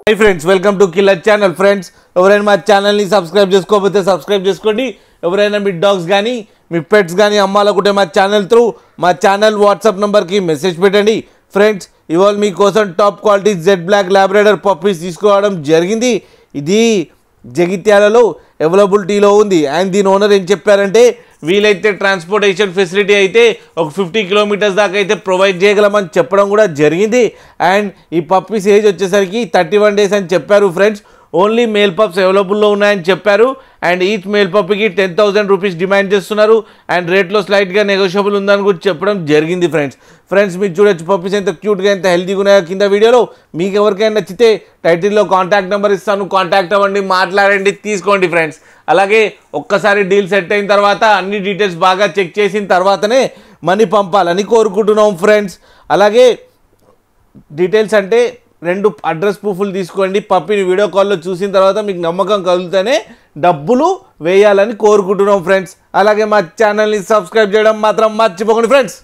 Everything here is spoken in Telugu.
high friends welcome to killer channel friends ఎవరైనా మా ఛానల్ ని సబ్స్క్రైబ్ చేసుకోకపోతే సబ్స్క్రైబ్ చేసుకోండి ఎవరైనా మీ డాగ్స్ గాని మీ పెట్స్ గాని అమ్మాలనుకుంటే మా ఛానల్ త్రూ మా ఛానల్ వాట్సాప్ నంబర్ కి మెసేజ్ పెట్టండి ఫ్రెండ్స్ ఇవాళ మీ కోసం top quality Z black Labrador puppies తీసుకోవడం జరిగింది ఇది జగిత్యాలలో అవైలబిలిటీలో ఉంది అండ్ దీని ఓనర్ ఏం చెప్పారంటే వీలైతే ట్రాన్స్పోర్టేషన్ ఫెసిలిటీ అయితే ఒక 50 కిలోమీటర్స్ దాకా అయితే ప్రొవైడ్ చేయగలమని చెప్పడం కూడా జరిగింది అండ్ ఈ పప్పీస్ ఏజ్ వచ్చేసరికి 31 డేస్ అని చెప్పారు ఫ్రెండ్స్ ఓన్లీ మేల్ పప్స్ అవైలబుల్లో ఉన్నాయని చెప్పారు అండ్ ఈచ్ మేల్ పప్పీకి 10,000 రూపీస్ డిమాండ్ చేస్తున్నారు అండ్ రేట్లో స్లైట్గా నెగోషియబుల్ ఉందని కూడా చెప్పడం జరిగింది ఫ్రెండ్స్ మీరు చూడొచ్చు పప్పీస్ ఎంత క్యూట్గా ఎంత హెల్తీగా ఉన్నాయో కింద వీడియోలో మీకు ఎవరికైనా నచ్చితే టైటిల్లో కాంటాక్ట్ నెంబర్ ఇస్తాను కాంటాక్ట్ అవ్వండి మాట్లాడండి తీసుకోండి ఫ్రెండ్స్ అలాగే ఒక్కసారి డీల్ సెట్ అయిన తర్వాత అన్ని డీటెయిల్స్ బాగా చెక్ చేసిన తర్వాతనే మనీ పంపాలని కోరుకుంటున్నాం ఫ్రెండ్స్ అలాగే డీటెయిల్స్ అంటే 2 అడ్రస్ ప్రూఫ్లు తీసుకోండి పప్పిని వీడియో కాల్లో చూసిన తర్వాత మీకు నమ్మకం కలుగుతూనే డబ్బులు వేయాలని కోరుకుంటున్నాం ఫ్రెండ్స్ అలాగే మా ఛానల్ని సబ్స్క్రైబ్ చేయడం మాత్రం మర్చిపోకండి ఫ్రెండ్స్